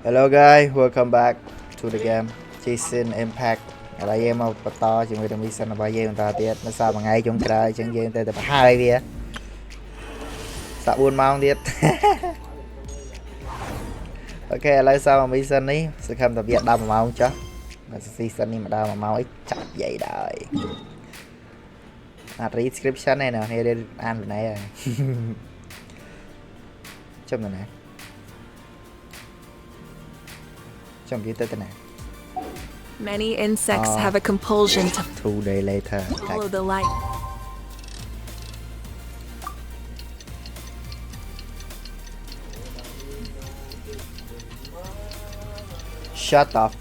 Hello guys, welcome back to the game Genshin Impact. Ở đây em một to chỉ mới đồng ý sân bao nhiêu ta tiết nó sao mà ngay trong trời chẳng gì tới tập 2 bia. Sao buồn mau tiết. Ok, lấy sao mà mission ní sẽ không tập việc đau mà mau chứ. Mà season này mà đau mà mau ít chặt vậy đời. Description này nè, nghe đây ăn này rồi. Chấm này nè. Many insects have a compulsion to 2 days later. follow the light. Shut up.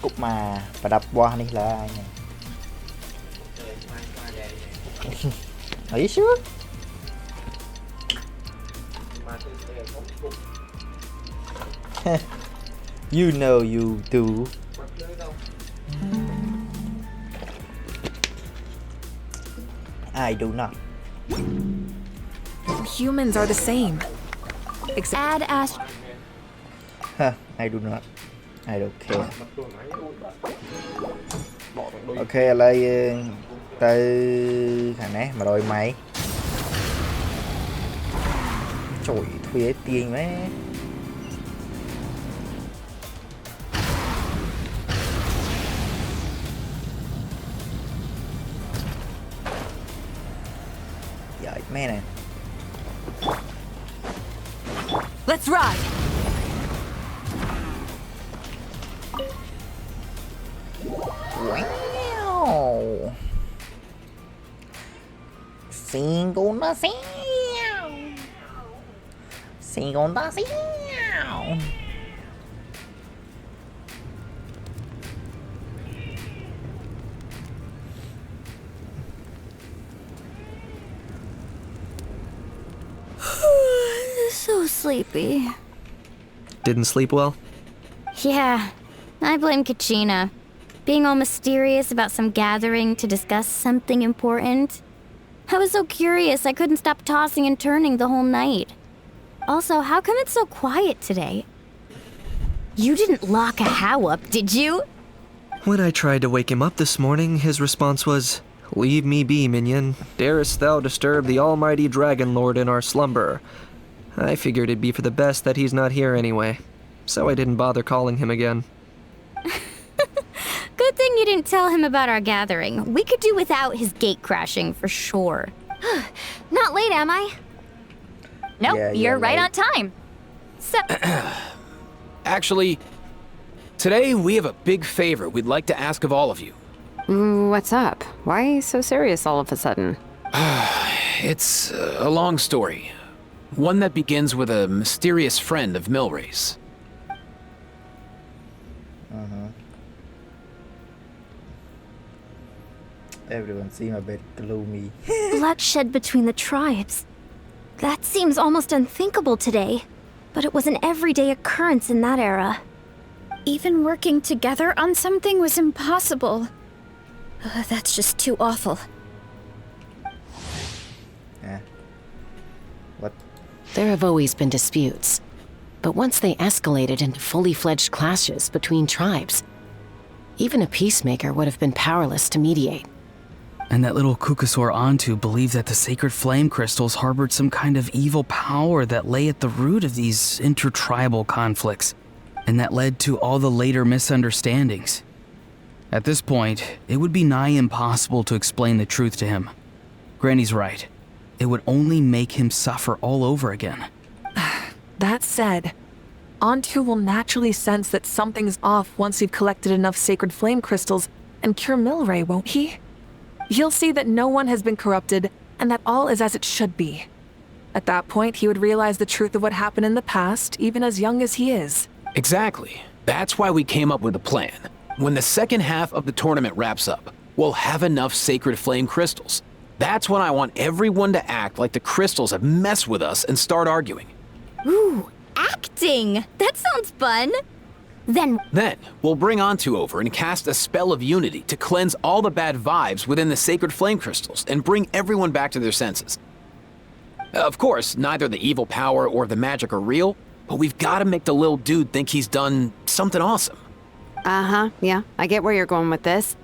Cục mà và đập qua đi là ai nè. Are you sure? You know you do. I do not. Humans are the same. Add Ash. Huh, I do not. I don't care. Ok, lấy từ thằng này mà rồi mày. Trời thuê tiền mấy. Giời mẹ này. Let's ride. Wow. Segunda céu. Segunda céu. So sleepy. Didn't sleep well? Yeah, I blame Kachina. Being all mysterious about some gathering to discuss something important. I was so curious I couldn't stop tossing and turning the whole night. Also, how come it's so quiet today? You didn't lock a How up, did you? When I tried to wake him up this morning, his response was, "Leave me be, minion. Darest thou disturb the almighty Dragon Lord in our slumber?" I figured it'd be for the best that he's not here anyway, so I didn't bother calling him again. Good thing you didn't tell him about our gathering. We could do without his gate crashing for sure. Not late, am I? Nope, Yeah, you're right late. on time. So, Actually, today we have a big favor we'd like to ask of all of you. What's up? Why so serious all of a sudden? It's a long story. One that begins with a mysterious friend of Milray's. Everyone seem a bit gloomy. Bloodshed between the tribes. That seems almost unthinkable today, but it was an everyday occurrence in that era. Even working together on something was impossible. That's just too awful. Yeah. What? There have always been disputes, but once they escalated into fully fledged clashes between tribes, even a peacemaker would have been powerless to mediate. And that little Kukasor Antu believed that the sacred flame crystals harbored some kind of evil power that lay at the root of these intertribal conflicts, and that led to all the later misunderstandings. At this point, it would be nigh impossible to explain the truth to him. Granny's right. It would only make him suffer all over again. That said, Antu will naturally sense that something's off once we've collected enough sacred flame crystals and cure Milray, won't he? He'll see that no one has been corrupted and that all is as it should be. At that point, he would realize the truth of what happened in the past, even as young as he is. Exactly. That's why we came up with a plan. When the second half of the tournament wraps up, we'll have enough sacred flame crystals. That's when I want everyone to act like the crystals have messed with us and start arguing. ooh, acting! That sounds fun. Then Then, we'll bring Antu over and cast a spell of unity to cleanse all the bad vibes within the sacred flame crystals and bring everyone back to their senses. Of course, neither the evil power or the magic are real, but we've got to make the little dude think he's done something awesome. Uh-huh, yeah, I get where you're going with this.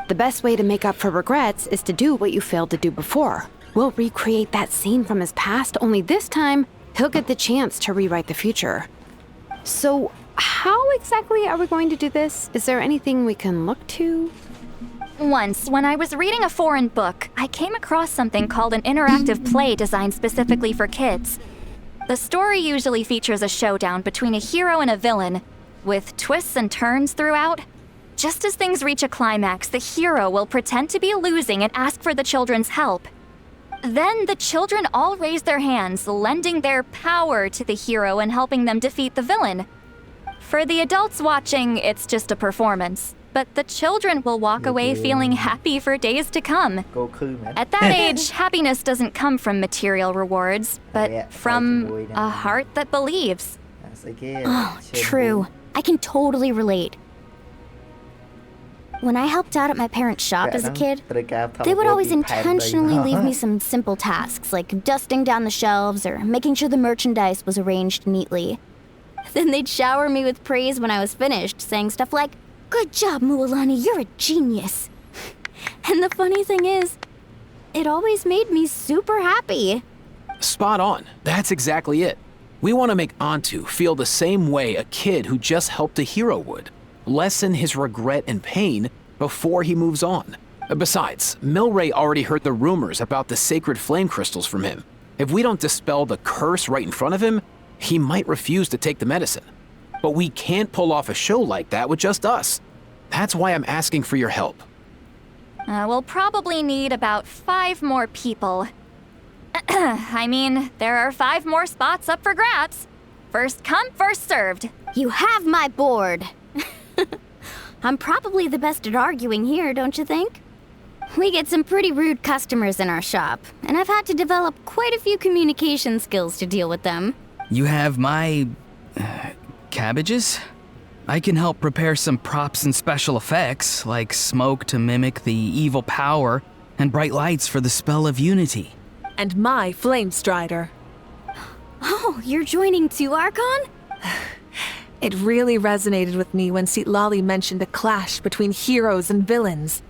The best way to make up for regrets is to do what you failed to do before. We'll recreate that scene from his past, only this time, he'll get the chance to rewrite the future. So, how exactly are we going to do this? Is there anything we can look to? Once, when I was reading a foreign book, I came across something called an interactive play designed specifically for kids. The story usually features a showdown between a hero and a villain, with twists and turns throughout. Just as things reach a climax, the hero will pretend to be losing and ask for the children's help. Then the children all raise their hands, lending their power to the hero and helping them defeat the villain. For the adults watching, it's just a performance, but the children will walk away feeling happy for days to come. At that age, happiness doesn't come from material rewards, but from a heart that believes. Oh, true. I can totally relate. When I helped out at my parents' shop as a kid, they would always intentionally leave me some simple tasks, like dusting down the shelves or making sure the merchandise was arranged neatly. Then they'd shower me with praise when I was finished, saying stuff like, "Good job, Mualani, you're a genius." And the funny thing is, it always made me super happy. Spot on. That's exactly it. We want to make Antu feel the same way a kid who just helped a hero would. Lessen his regret and pain before he moves on. Besides, Milray already heard the rumors about the sacred flame crystals from him. If we don't dispel the curse right in front of him, he might refuse to take the medicine. But we can't pull off a show like that with just us. That's why I'm asking for your help. We'll probably need about 5 more people. I mean, there are 5 more spots up for grabs. First come, first served. You have my board. I'm probably the best at arguing here, don't you think? We get some pretty rude customers in our shop, and I've had to develop quite a few communication skills to deal with them. You have my... cabbages? I can help prepare some props and special effects, like smoke to mimic the evil power, and bright lights for the spell of unity. And my flame strider. Oh, you're joining too, Archon? It really resonated with me when Lali mentioned a clash between heroes and villains.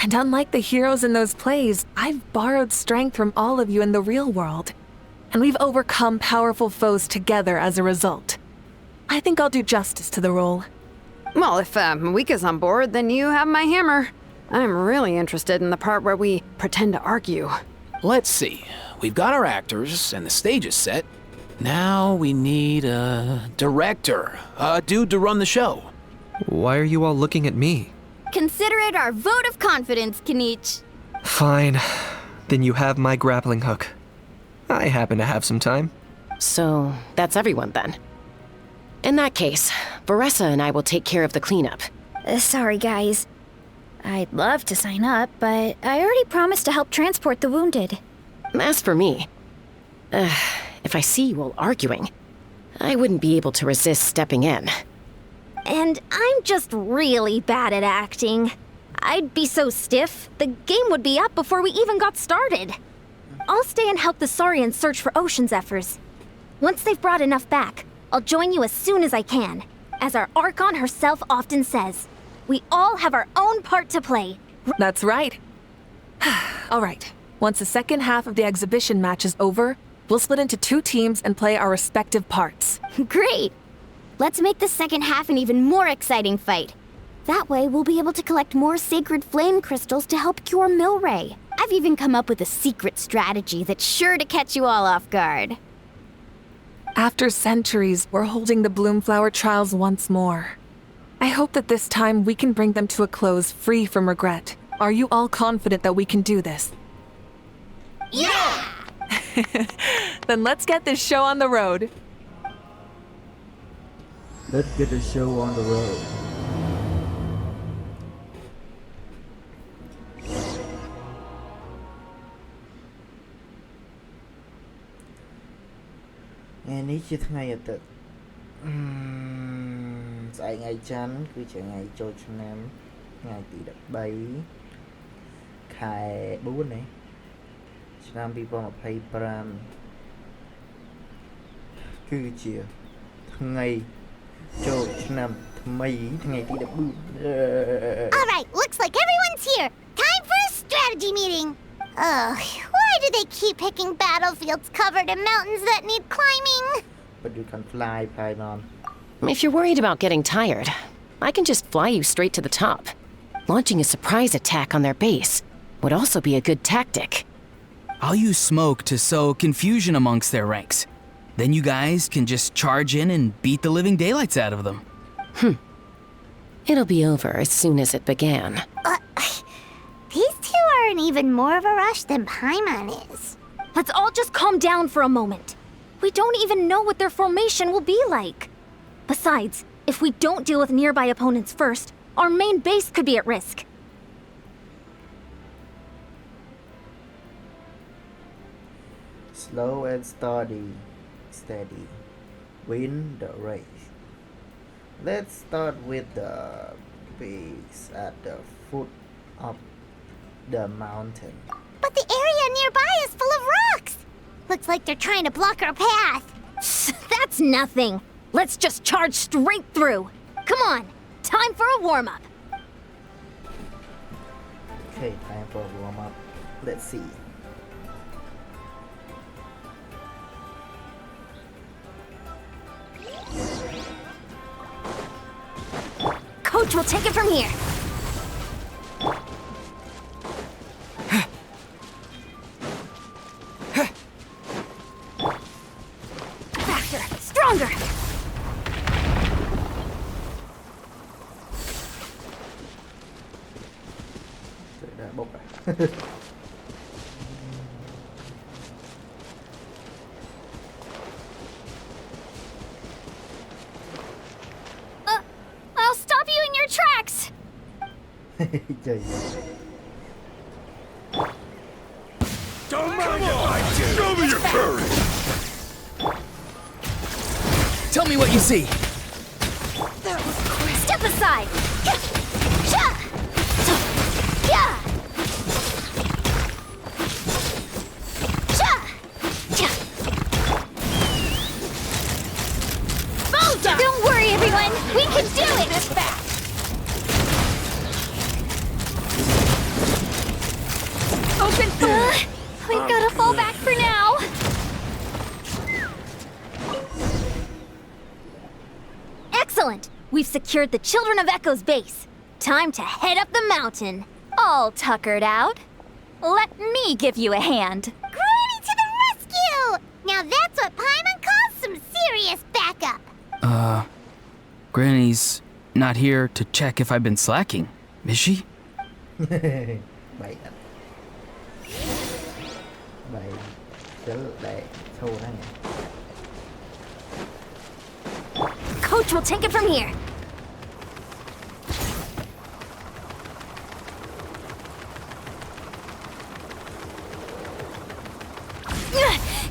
And unlike the heroes in those plays, I've borrowed strength from all of you in the real world. And we've overcome powerful foes together as a result. I think I'll do justice to the role. Well, if Mika's on board, then you have my hammer. I'm really interested in the part where we pretend to argue. Let's see. We've got our actors and the stage is set. Now we need a director, a dude to run the show. Why are you all looking at me? Consider it our vote of confidence, Kanich. Fine. Then you have my grappling hook. I happen to have some time. So, that's everyone then. In that case, Varessa and I will take care of the cleanup. Sorry, guys. I'd love to sign up, but I already promised to help transport the wounded. As for me, if I see you all arguing, I wouldn't be able to resist stepping in. And I'm just really bad at acting. I'd be so stiff, the game would be up before we even got started. I'll stay and help the Saurians search for ocean zephyrs. Once they've brought enough back, I'll join you as soon as I can. As our Archon herself often says, we all have our own part to play. That's right. All right. Once the second half of the exhibition match is over, we'll split into 2 teams and play our respective parts. Great! Let's make the second half an even more exciting fight. That way, we'll be able to collect more sacred flame crystals to help cure Milray. I've even come up with a secret strategy that's sure to catch you all off guard. After centuries, we're holding the Bloomflower trials once more. I hope that this time we can bring them to a close free from regret. Are you all confident that we can do this? Yeah! Then let's get this show on the road. Let's get the show on the road. Ngàyនេះជាថ្ងៃអាទិត្យស្អែកថ្ងៃច័ន្ទគឺជាថ្ងៃចូលឆ្នាំថ្ងៃទី13ខែ4ឆ្នាំ2025 គឺជាថ្ងៃចូលឆ្នាំថ្មីថ្ងៃទី14 All right, looks like everyone's here. Time for a strategy meeting. Ugh, why do they keep picking battlefields covered in mountains that need climbing? But you can fly on. If you're worried about getting tired, I can just fly you straight to the top. Launching a surprise attack on their base would also be a good tactic. I'll use smoke to sow confusion amongst their ranks. Then you guys can just charge in and beat the living daylights out of them. It'll be over as soon as it began. These two are in even more of a rush than Paimon is. Let's all just calm down for a moment. We don't even know what their formation will be like. Besides, if we don't deal with nearby opponents first, our main base could be at risk. Slow and steady. Win the race. Let's start with the base at the foot of the mountain. But the area nearby is full of rocks. Looks like they're trying to block our path. That's nothing. Let's just charge straight through. Come on, time for a warm-up. Okay, time for warm up. Let's see. Coach will take it from here. Faster, stronger. Trời đã bốc rồi. I'll stop you in your tracks. Trời ơi. Don't mind if I do. Show me your courage. Tell me what you see. Step aside. Don't worry, everyone. We can do it. This back. Open. We've got to fall back for now. Excellent. We've secured the Children of Echo's base. Time to head up the mountain. All tuckered out. Let me give you a hand. Granny to the rescue! Now that's what Paimon calls some serious backup. Granny's not here to check if I've been slacking, is she? Bậy thật. Bậy trở lại sâu đó nhỉ. Coach will take it from here.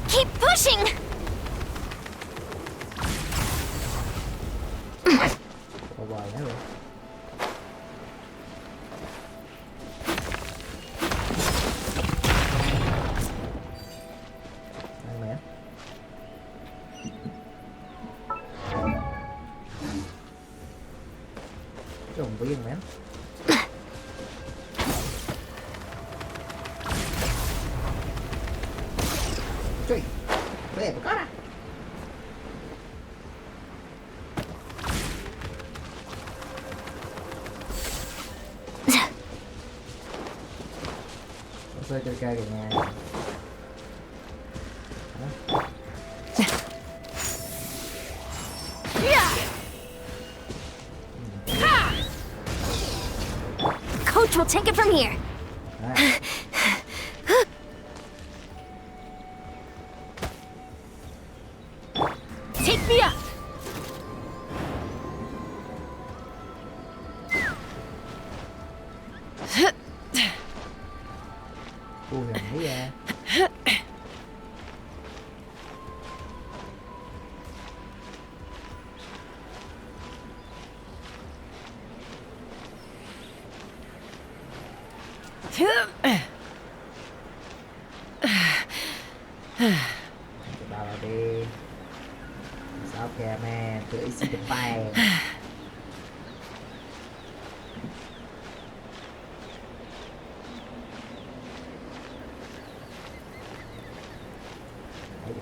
Keep pushing! Có vào nữa rồi. Ăn mẹ. Trồng viên mẹ. Trời, đẹp quá à. Chơi chơi kìa nha. Coach will take it from here. Take me up. Ui hình thấy ra. Bao đi.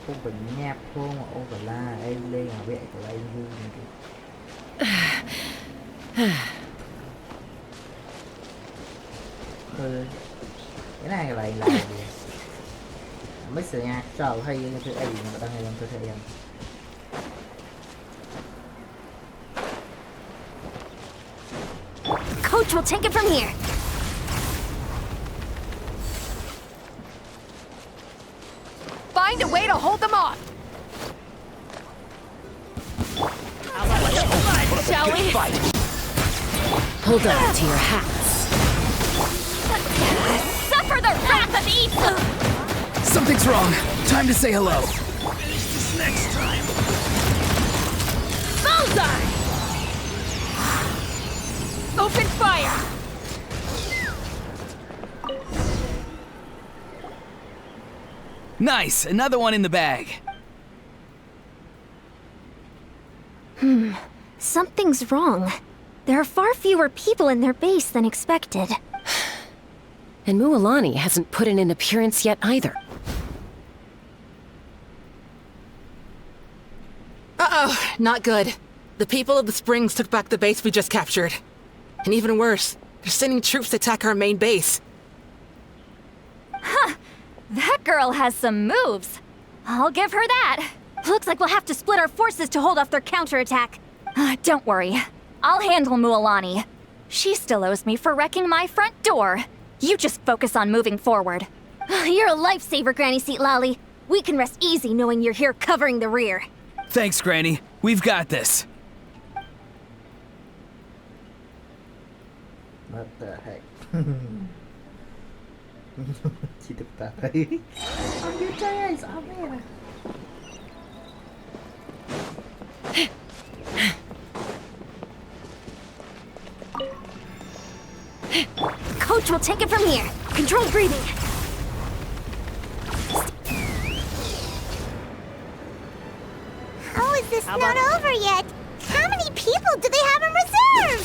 Không phải nhẹp không mà ô phải la em lên là vệ của anh vui cái này là gì mấy sự nhạc trò hay như thế ấy mà đang hay làm tôi thấy em Coach will take it from here. Find a way to hold them off. Shall we? Hold on to your hats. Suffer the wrath of evil! Something's wrong. Time to say hello. Finish this next time. Bullseye! Open fire! Nice, another one in the bag. Something's wrong. There are far fewer people in their base than expected. And Mualani hasn't put in an appearance yet either. Uh-oh, not good. The people of the Springs took back the base we just captured. And even worse, they're sending troops to attack our main base. Huh. That girl has some moves. I'll give her that. Looks like we'll have to split our forces to hold off their counterattack. Don't worry. I'll handle Mualani. She still owes me for wrecking my front door. You just focus on moving forward. You're a lifesaver, Granny Seat Lolly. We can rest easy knowing you're here covering the rear. Thanks, Granny. We've got this. What the heck? Chỉ được ta thấy. Ông như chơi sao mẹ này. Coach will take it from here. Controlled breathing. How is this not over yet? How many people do they have in reserve?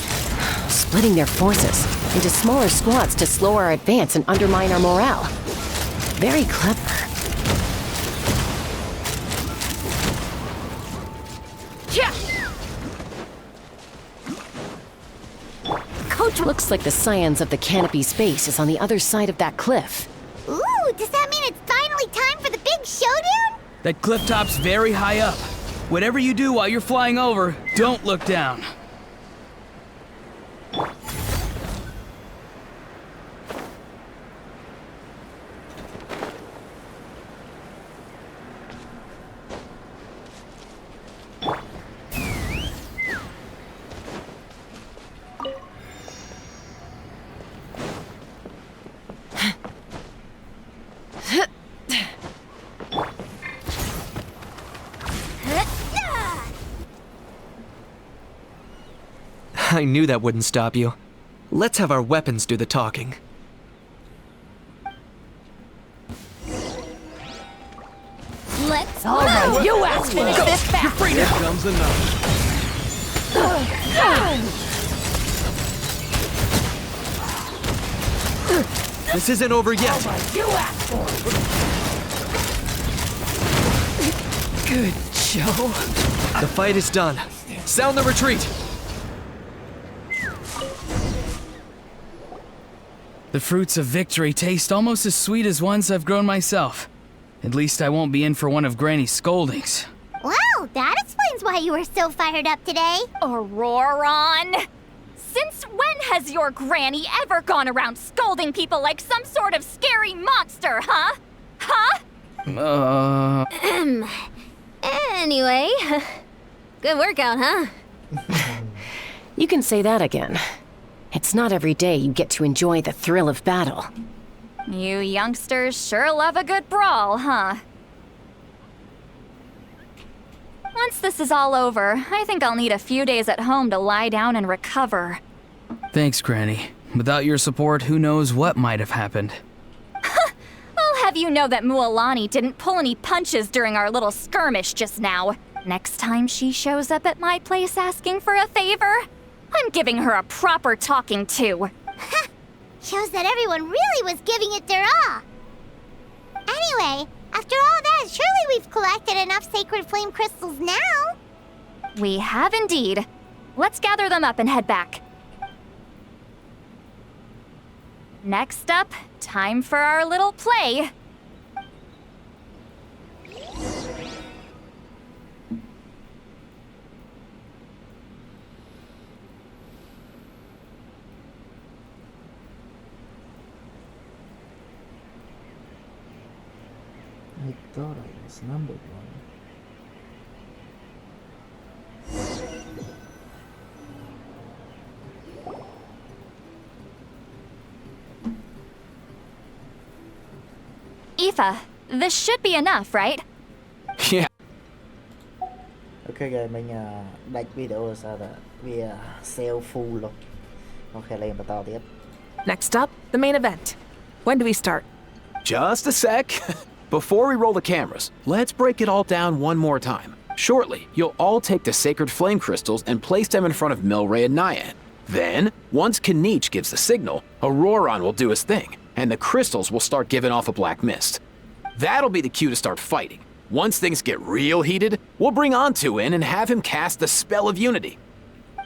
Splitting their forces into smaller squads to slow our advance and undermine our morale. Very clever. Coach looks like the scions of the canopy space is on the other side of that cliff. Ooh, does that mean it's finally time for the big showdown? That cliff top's very high up. Whatever you do while you're flying over, don't look down. I knew that wouldn't stop you. Let's have our weapons do the talking. Let's You asked for this fast. You're free now. Comes another. This isn't over yet. You asked for Good, Joe. The fight is done. Sound the retreat. The fruits of victory taste almost as sweet as ones I've grown myself. At least I won't be in for one of Granny's scoldings. Well, that explains why you were so fired up today. Auroron! Since when has your granny ever gone around scolding people like some sort of scary monster, huh? Huh? Anyway, good workout, huh? You can say that again. It's not every day you get to enjoy the thrill of battle. You youngsters sure love a good brawl, huh? Once this is all over, I think I'll need a few days at home to lie down and recover. Thanks, Granny. Without your support, who knows what might have happened. I'll have you know that Mualani didn't pull any punches during our little skirmish just now. Next time she shows up at my place asking for a favor, I'm giving her a proper talking to. Shows that everyone really was giving it their all. Anyway, after all that, surely we've collected enough sacred flame crystals now. We have indeed. Let's gather them up and head back. Next up, time for our little play. I thought I was number one. Aoife, this should be enough, right? Yeah. Ok rồi mình đạch video sao là vì sale full luôn. Ok lên bắt đầu tiếp. Next up, the main event. When do we start? Just a sec. Before we roll the cameras, let's break it all down one more time. Shortly, you'll all take the sacred flame crystals and place them in front of Milray and Nyan. Then, once Kanich gives the signal, Auroron will do his thing, and the crystals will start giving off a black mist. That'll be the cue to start fighting. Once things get real heated, we'll bring Antu in and have him cast the spell of unity.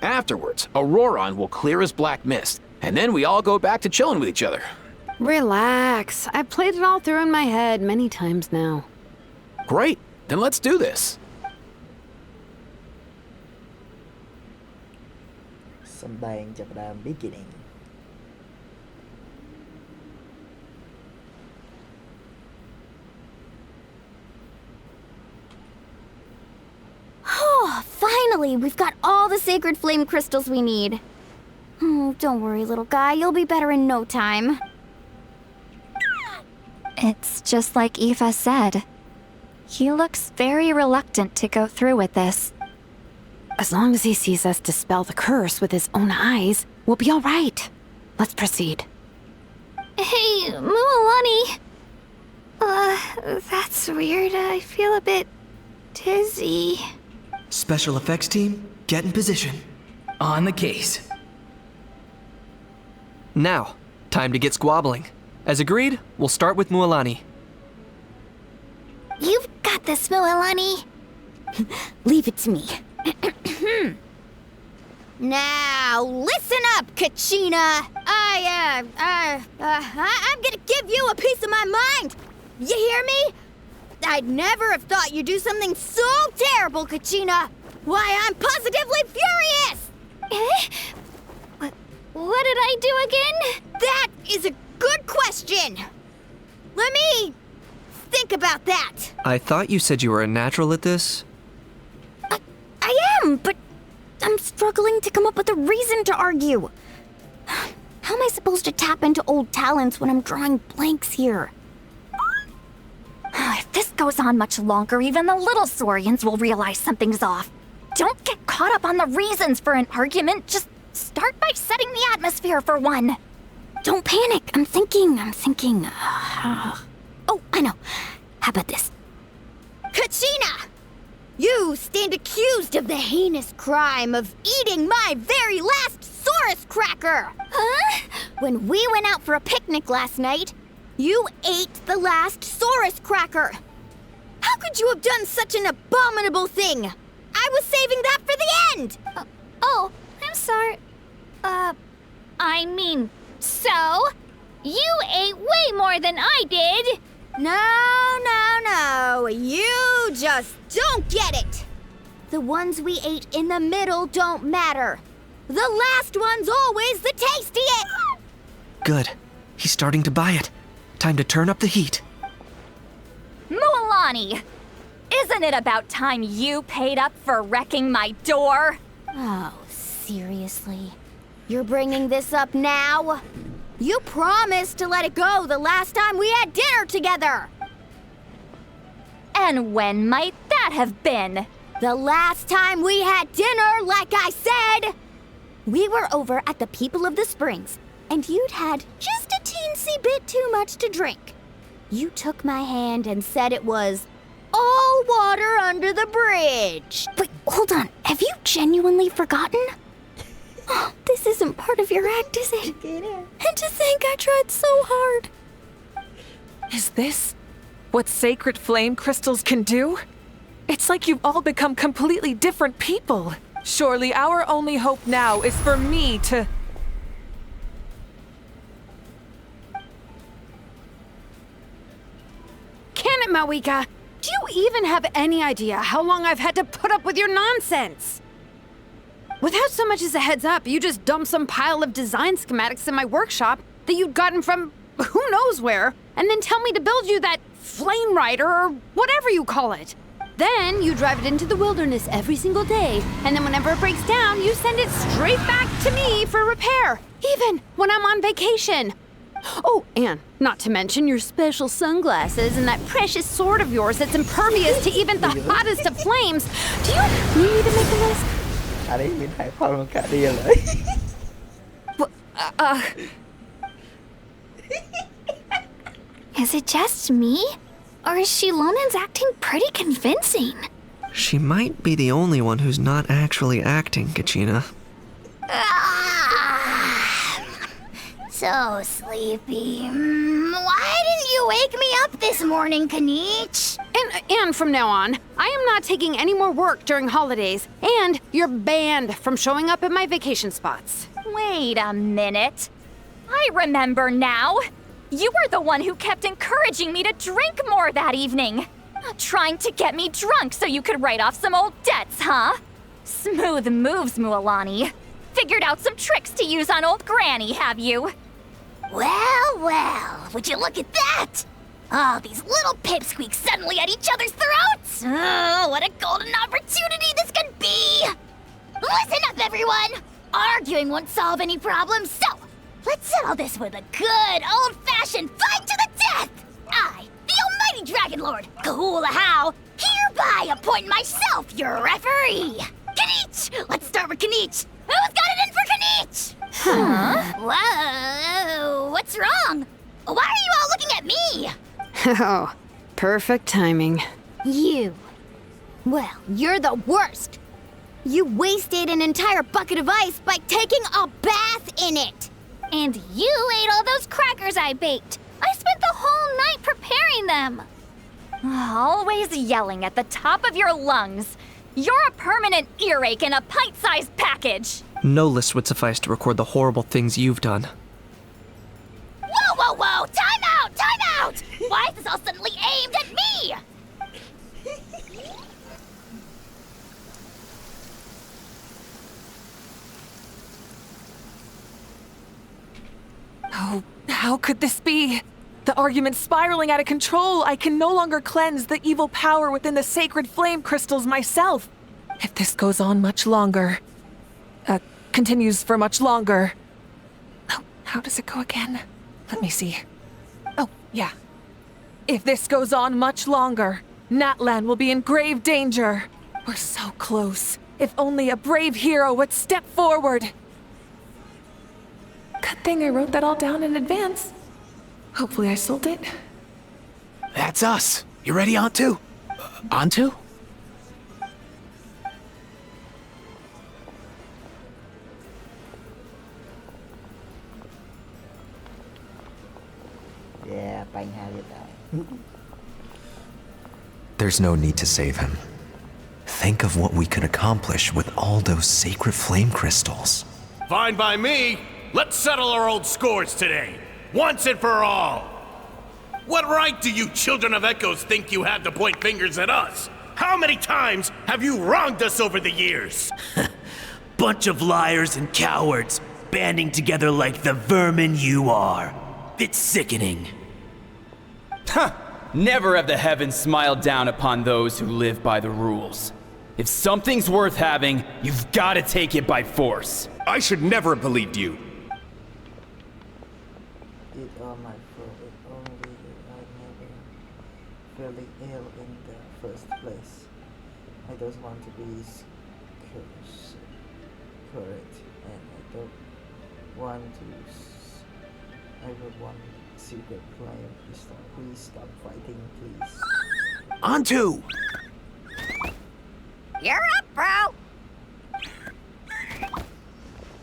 Afterwards, Auroron will clear his black mist, and then we all go back to chilling with each other. Relax. I've played it all through in my head many times now. Great, then let's do this. Some bang chập đàm beginning. Oh, finally, we've got all the sacred flame crystals we need. Don't worry, little guy, you'll be better in no time. It's just like Aoife said. He looks very reluctant to go through with this. As long as he sees us dispel the curse with his own eyes, we'll be all right. Let's proceed. Hey, Mualani. That's weird. I feel a bit dizzy. Special effects team, get in position. On the case. Now, time to get squabbling. As agreed, we'll start with Mualani. You've got this, Mualani. Leave it to me. Now, listen up, Kachina. I'm gonna give you a piece of my mind. You hear me? I'd never have thought you'd do something so terrible, Kachina. Why, I'm positively furious. What did I do again? That is a good question. Let me think about that. I thought you said you were a natural at this. I am, but I'm struggling to come up with a reason to argue. How am I supposed to tap into old talents when I'm drawing blanks here? If this goes on much longer, even the little Saurians will realize something's off. Don't get caught up on the reasons for an argument. Just start by setting the atmosphere for one. Don't panic. I'm thinking. Oh, I know. How about this? Kachina! You stand accused of the heinous crime of eating my very last Saurus cracker! Huh? When we went out for a picnic last night, you ate the last Saurus cracker. How could you have done such an abominable thing? I was saving that for the end! Oh, I'm sorry. I mean, so? You ate way more than I did! No. You just don't get it. The ones we ate in the middle don't matter. The last one's always the tastiest! Good. He's starting to buy it. Time to turn up the heat. Mualani! Isn't it about time you paid up for wrecking my door? Oh, seriously? You're bringing this up now? You promised to let it go the last time we had dinner together! And when might that have been? The last time we had dinner, like I said! We were over at the People of the Springs, and you'd had just a teensy bit too much to drink. You took my hand and said it was all water under the bridge. Wait, hold on. Have you genuinely forgotten? Oh, this isn't part of your act, is it? And to think I tried so hard. Is this what sacred flame crystals can do? It's like you've all become completely different people. Surely our only hope now is for me to... Can it, Mawika? Do you even have any idea how long I've had to put up with your nonsense? Without so much as a heads up, you just dumped some pile of design schematics in my workshop that you'd gotten from who knows where, and then tell me to build you that flame rider or whatever you call it. Then you drive it into the wilderness every single day, and then whenever it breaks down, you send it straight back to me for repair, even when I'm on vacation. Oh, and not to mention your special sunglasses and that precious sword of yours that's impervious to even the hottest of flames. Do you need me to make a list? Is it just me? Or is Shilonen's acting pretty convincing? She might be the only one who's not actually acting, Kachina. So sleepy. Why didn't you wake me up this morning, Kanich? And from now on, I am not taking any more work during holidays, and you're banned from showing up at my vacation spots. Wait a minute. I remember now. You were the one who kept encouraging me to drink more that evening. Trying to get me drunk so you could write off some old debts, huh? Smooth moves, Mualani. Figured out some tricks to use on old Granny, have you? Well, would you look at that? Oh, these little pipsqueaks suddenly at each other's throats. Oh, what a golden opportunity this could be. Listen up, everyone. Arguing won't solve any problems, so let's settle this with a good old-fashioned fight to the death. I, the almighty Dragon Lord, Kahula, hereby appoint myself your referee. Kanich! Let's start with Kanich. Who's got it in for Kanich? Huh? Whoa, what's wrong? Why are you all looking at me? Oh, perfect timing. You. Well, you're the worst. You wasted an entire bucket of ice by taking a bath in it. And you ate all those crackers I baked. I spent the whole night preparing them. Always yelling at the top of your lungs. You're a permanent earache in a pint-sized package. No list would suffice to record the horrible things you've done. Whoa! Time out! Why is this all suddenly aimed at me? Oh, how could this be? The argument's spiraling out of control. I can no longer cleanse the evil power within the sacred flame crystals myself. If this goes on much longer... continues for much longer... Oh, how does it go again? Let me see. Oh, yeah. If this goes on much longer, Natlan will be in grave danger. We're so close. If only a brave hero would step forward. Good thing I wrote that all down in advance. Hopefully I sold it. That's us. You ready, Antu? Antu? Yeah, bánh hai liệt đạo. There's no need to save him. Think of what we could accomplish with all those sacred flame crystals. Fine by me. Let's settle our old scores today. Once and for all. What right do you children of Echoes think you have to point fingers at us? How many times have you wronged us over the years? Bunch of liars and cowards, banding together like the vermin you are. It's sickening. Huh! Never have the heavens smiled down upon those who live by the rules. If something's worth having, you've got to take it by force. I should never have believed you. It all my fault. It only that I never really ill in the first place. I don't want to be correct, and I don't want to. I would want secret flame. Please stop fighting, please. On to! You're up, bro.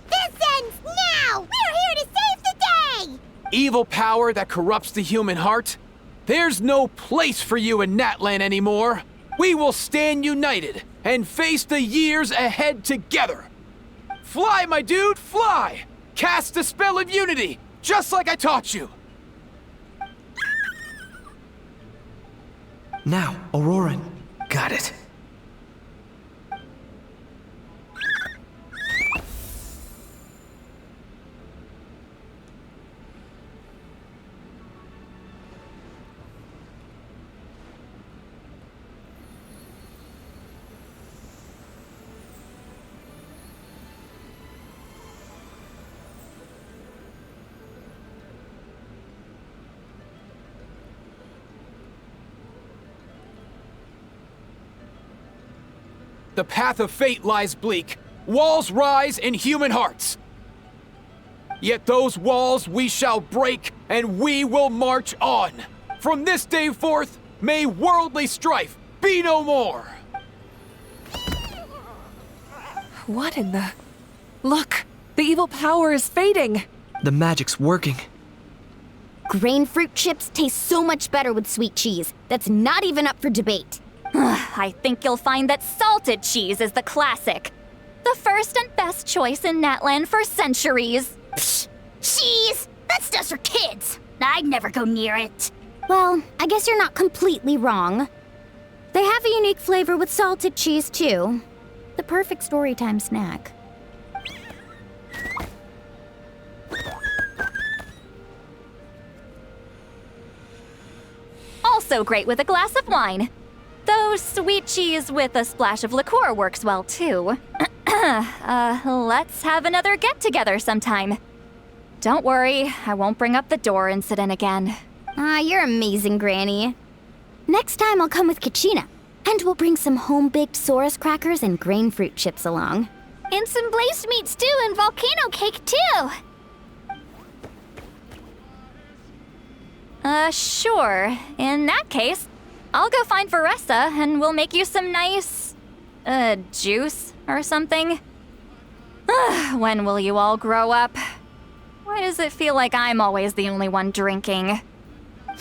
This ends now. We're here to save the day. Evil power that corrupts the human heart? There's no place for you in Natlan anymore. We will stand united and face the years ahead together. Fly, my dude, fly! Cast a spell of unity, just like I taught you. Now, Auroran. Got it. The path of fate lies bleak. Walls rise in human hearts. Yet those walls we shall break, and we will march on. From this day forth, may worldly strife be no more. What in the... Look! The evil power is fading! The magic's working. Grain fruit chips taste so much better with sweet cheese. That's not even up for debate. I think you'll find that salted cheese is the classic. The first and best choice in Natlan for centuries. Psh, cheese! That's just for kids. I'd never go near it. Well, I guess you're not completely wrong. They have a unique flavor with salted cheese, too. The perfect storytime snack. Also great with a glass of wine. Though sweet cheese with a splash of liqueur works well, too. Let's have another get-together sometime. Don't worry, I won't bring up the door incident again. You're amazing, Granny. Next time I'll come with Kachina, and we'll bring some home-baked Saurus crackers and grain fruit chips along. And some blazed meat stew and volcano cake, too. Sure. In that case, I'll go find Varessa and we'll make you some nice, juice or something. When will you all grow up? Why does it feel like I'm always the only one drinking?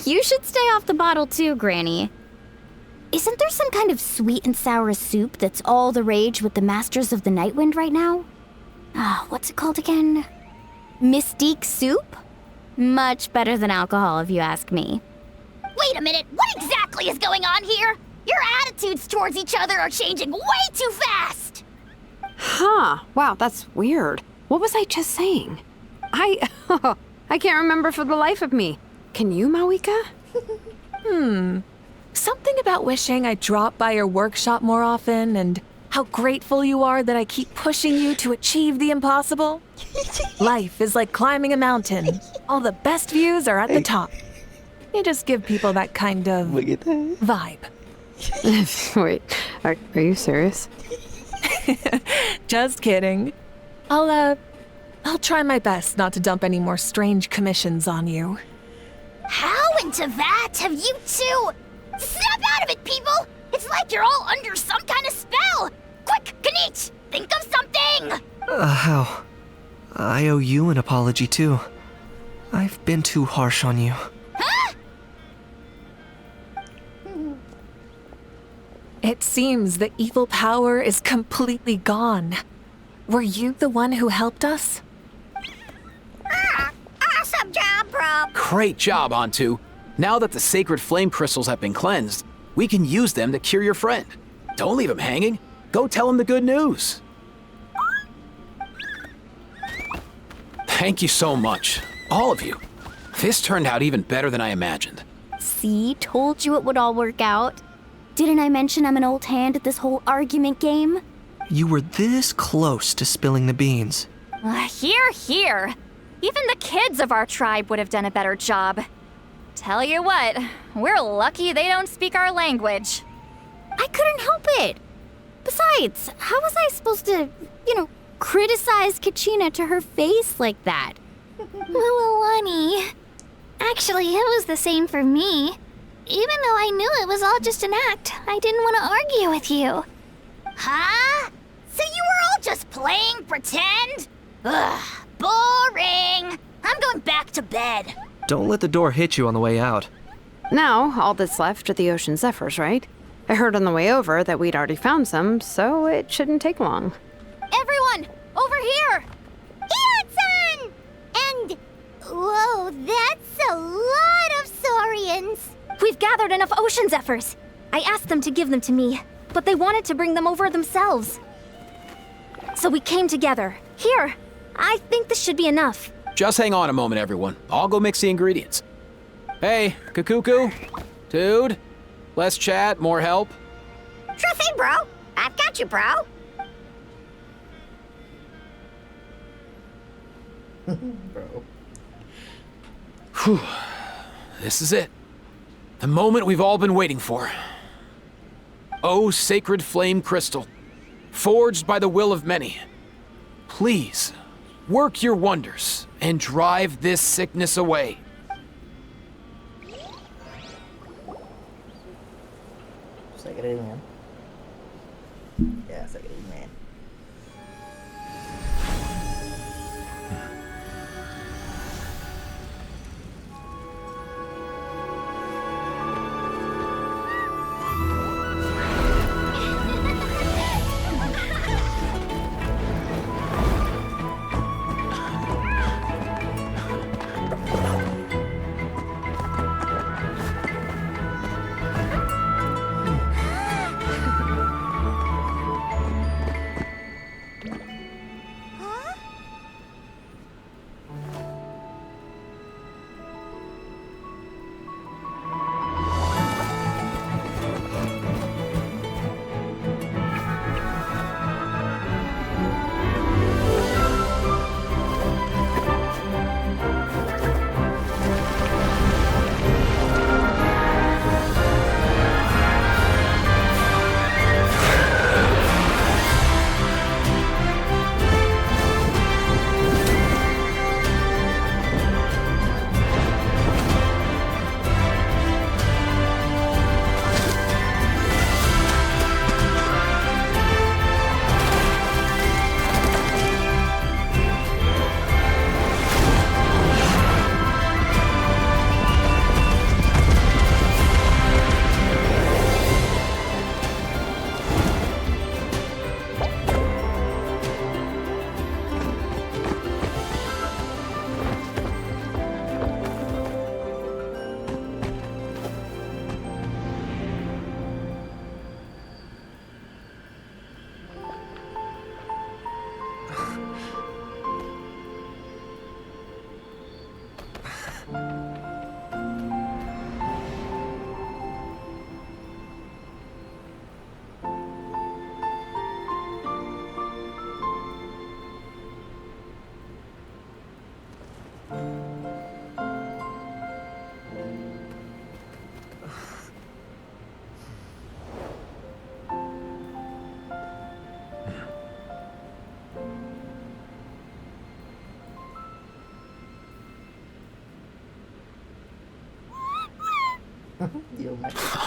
You should stay off the bottle too, Granny. Isn't there some kind of sweet and sour soup that's all the rage with the Masters of the Nightwind right now? What's it called again? Mystique soup? Much better than alcohol, if you ask me. Wait a minute, what exactly is going on here? Your attitudes towards each other are changing way too fast! Huh. Wow, that's weird. What was I just saying? I can't remember for the life of me. Can you, Mawika? Something about wishing I dropped by your workshop more often and how grateful you are that I keep pushing you to achieve the impossible. Life is like climbing a mountain. All the best views are at the top. You just give people that kind of vibe. Wait, are you serious? Just kidding. I'll try my best not to dump any more strange commissions on you. How in Teyvat have you two... Snap out of it, people! It's like you're all under some kind of spell! Quick, Kanich, think of something! How? I owe you an apology too. I've been too harsh on you. Huh? It seems the evil power is completely gone. Were you the one who helped us? Awesome job, bro! Great job, Antu. Now that the sacred flame crystals have been cleansed, we can use them to cure your friend. Don't leave him hanging. Go tell him the good news. Thank you so much, all of you. This turned out even better than I imagined. See, told you it would all work out. Didn't I mention I'm an old hand at this whole argument game? You were this close to spilling the beans. Hear, hear. Even the kids of our tribe would have done a better job. Tell you what, we're lucky they don't speak our language. I couldn't help it. Besides, how was I supposed to, criticize Kachina to her face like that? Honey. Actually, it was the same for me. Even though I knew it was all just an act, I didn't want to argue with you. Huh? So you were all just playing pretend? Ugh, boring. I'm going back to bed. Don't let the door hit you on the way out. Now, all that's left are the ocean zephyrs, right? I heard on the way over that we'd already found some, so it shouldn't take long. Everyone, over here! Ian-san! And... whoa, that's a lot of saurians. We've gathered enough ocean zephyrs. I asked them to give them to me, but they wanted to bring them over themselves. So we came together. Here, I think this should be enough. Just hang on a moment, everyone. I'll go mix the ingredients. Hey, Kakuku? Dude? Less chat, more help? Sure thing, bro. I've got you, bro. Bro. Whew. This is it. The moment we've all been waiting for. Oh, sacred flame crystal, forged by the will of many. Please, work your wonders and drive this sickness away. Say cái đi man. Yeah, say cái đi man.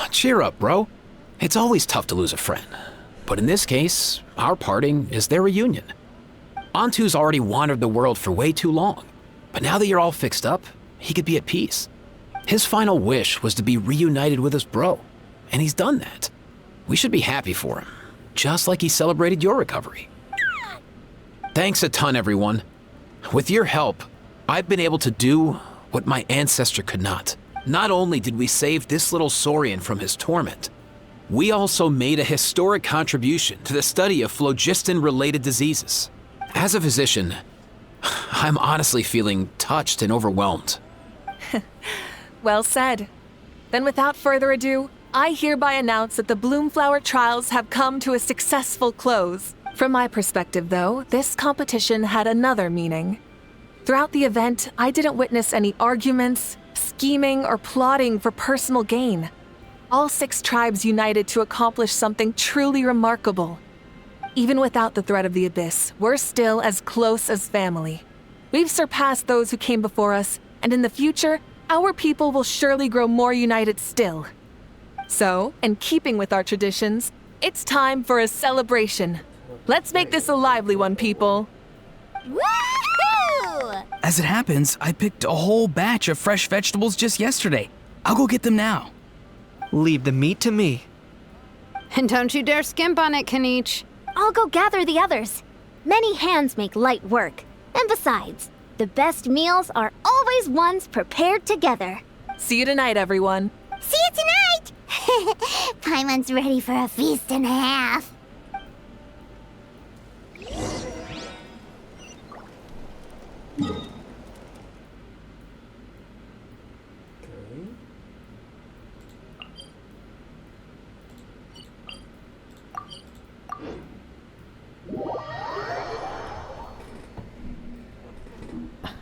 Cheer up, bro. It's always tough to lose a friend. But in this case, our parting is their reunion. Antu's already wandered the world for way too long. But now that you're all fixed up, he could be at peace. His final wish was to be reunited with his bro. And he's done that. We should be happy for him. Just like he celebrated your recovery. Thanks a ton, everyone. With your help, I've been able to do what my ancestor could not. Not only did we save this little saurian from his torment, we also made a historic contribution to the study of phlogiston-related diseases. As a physician, I'm honestly feeling touched and overwhelmed. Well said. Then without further ado, I hereby announce that the Bloomflower trials have come to a successful close. From my perspective, though, this competition had another meaning. Throughout the event, I didn't witness any arguments, scheming, or plotting for personal gain. All 6 tribes united to accomplish something truly remarkable. Even without the threat of the Abyss, we're still as close as family. We've surpassed those who came before us, and in the future, our people will surely grow more united still. So, in keeping with our traditions, it's time for a celebration. Let's make this a lively one, people. Woohoo! As it happens, I picked a whole batch of fresh vegetables just yesterday. I'll go get them now. Leave the meat to me. And don't you dare skimp on it, Kanich. I'll go gather the others. Many hands make light work. And besides, the best meals are always ones prepared together. See you tonight, everyone. See you tonight! Paimon's ready for a feast and a half.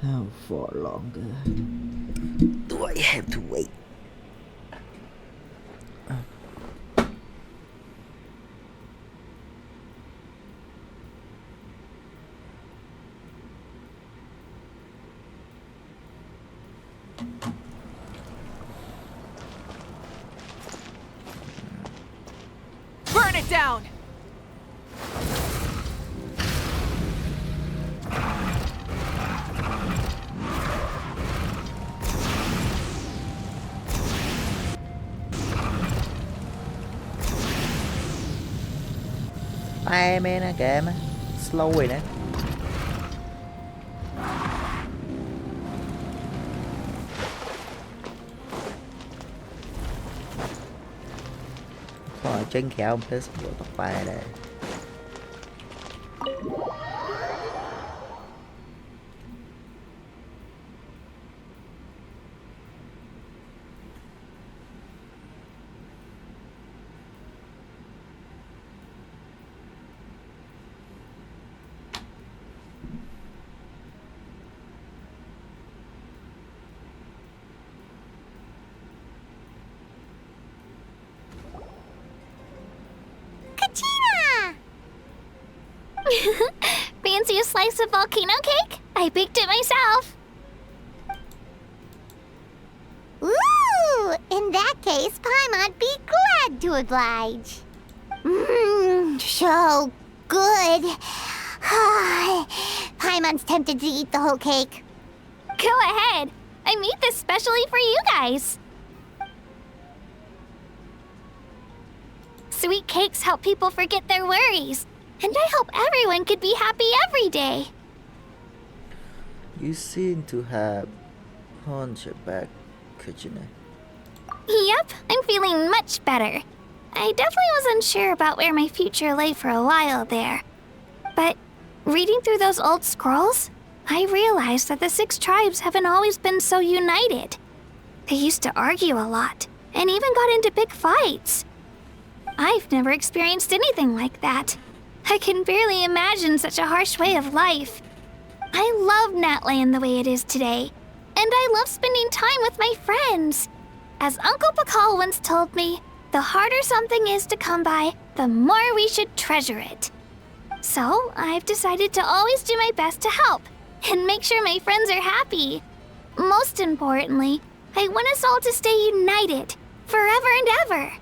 How far longer do I have to wait? Burn it down! Ai mê nè, kệ mà. Slow rồi nè. Chân khéo ông tới bộ tóc bài đây. Fancy a slice of volcano cake? I baked it myself. Ooh! In that case, Paimon'd be glad to oblige. Mmm, so good. Paimon's tempted to eat the whole cake. Go ahead. I made this specially for you guys. Sweet cakes help people forget their worries. And I hope everyone could be happy every day. You seem to have hunchback, Kajina. Yep, I'm feeling much better. I definitely was unsure about where my future lay for a while there. But reading through those old scrolls, I realized that the 6 tribes haven't always been so united. They used to argue a lot, and even got into big fights. I've never experienced anything like that. I can barely imagine such a harsh way of life. I love Natland the way it is today, and I love spending time with my friends. As Uncle Pakal once told me, the harder something is to come by, the more we should treasure it. So I've decided to always do my best to help and make sure my friends are happy. Most importantly, I want us all to stay united, forever and ever.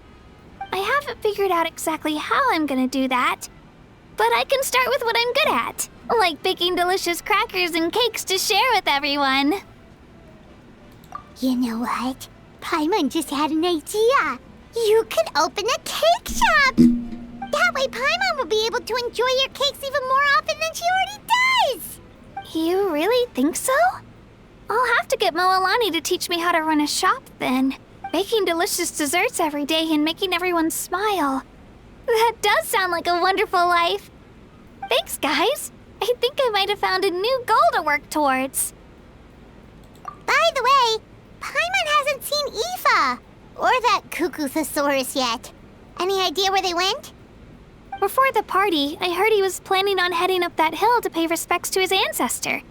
I haven't figured out exactly how I'm gonna do that, but I can start with what I'm good at, like baking delicious crackers and cakes to share with everyone. You know what? Paimon just had an idea. You could open a cake shop. That way Paimon will be able to enjoy your cakes even more often than she already does. You really think so? I'll have to get Moalani to teach me how to run a shop then. Baking delicious desserts every day and making everyone smile. That does sound like a wonderful life. Thanks, guys. I think I might have found a new goal to work towards. By the way, Paimon hasn't seen Aoife or that Cuckoo-thesaurus yet. Any idea where they went? Before the party, I heard he was planning on heading up that hill to pay respects to his ancestor.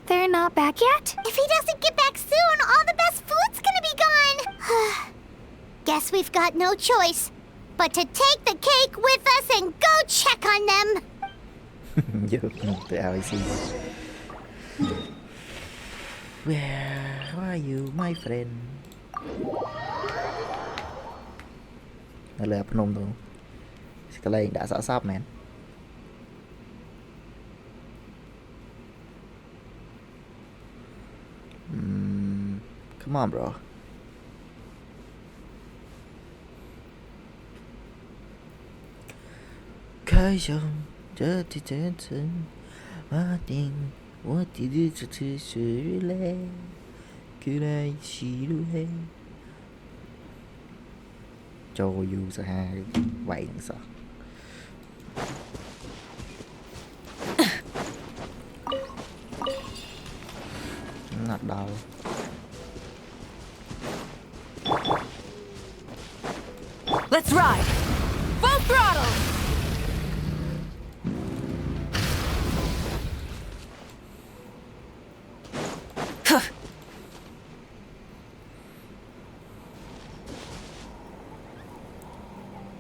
They're not back yet? If he doesn't get back soon, all the best food's gonna be gone. Guess we've got no choice but to take the cake with us and go check on them. Vô tự hào gì. Where are you my friend នៅលើភ្នំទៅកន្លែងដាក់សាកសពមែន Come on bro开胸这地真真马丁我弟弟这次是泪cứ đây xì đuôi hết cho you sẽ hai vậy sao ngặt đầu Let's ride! Full throttle!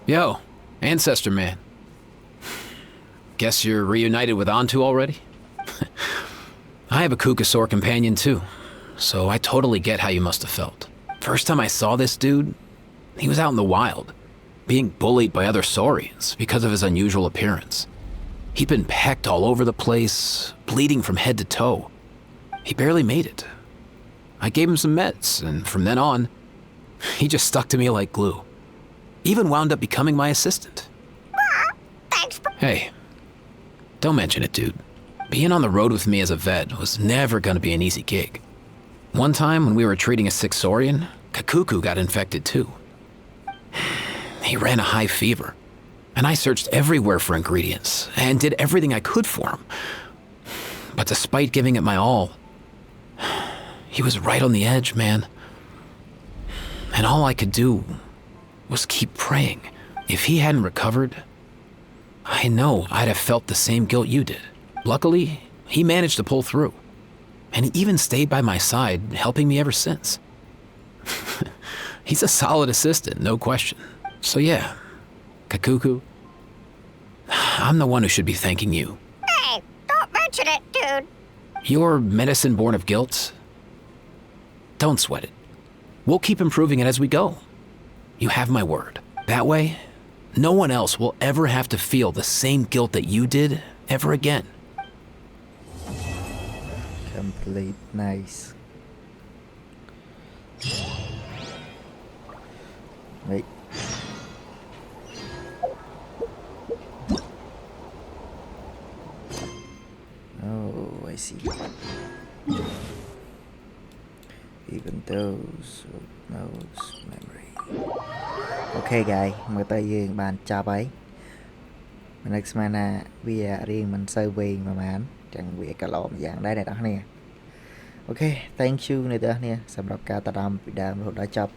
Yo, Ancestor Man. Guess you're reunited with Antu already? I have a Kukasaur companion too, so I totally get how you must have felt. First time I saw this dude, he was out in the wild, being bullied by other saurians because of his unusual appearance. He'd been pecked all over the place, bleeding from head to toe. He barely made it. I gave him some meds, and from then on, he just stuck to me like glue. Even wound up becoming my assistant. Thanks for... Hey, don't mention it, dude. Being on the road with me as a vet was never gonna be an easy gig. One time when we were treating a sick saurian, Kakuku got infected too. He ran a high fever, and I searched everywhere for ingredients and did everything I could for him. But despite giving it my all, he was right on the edge, man. And all I could do was keep praying. If he hadn't recovered, I know I'd have felt the same guilt you did. Luckily, he managed to pull through. And he even stayed by my side, helping me ever since. He's a solid assistant, no question. So yeah, Kakuku, I'm the one who should be thanking you. Hey, don't mention it, dude. Your medicine born of guilt? Don't sweat it. We'll keep improving it as we go. You have my word. That way, no one else will ever have to feel the same guilt that you did ever again. Complete nice. Wait. Oh, I see. Even those memory. Okay guys, mới tới dương bàn chào ấy. Next mana vì riêng mình sơ vi mà màn chẳng vì cả lộn dạng đây này đó nè. Ok, thank you này đó nè. สำหรับการติดตามวิดีโอได้จบ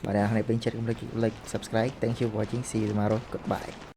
và đây này bên trên cũng like subscribe. Thank you for watching. See you tomorrow. Goodbye.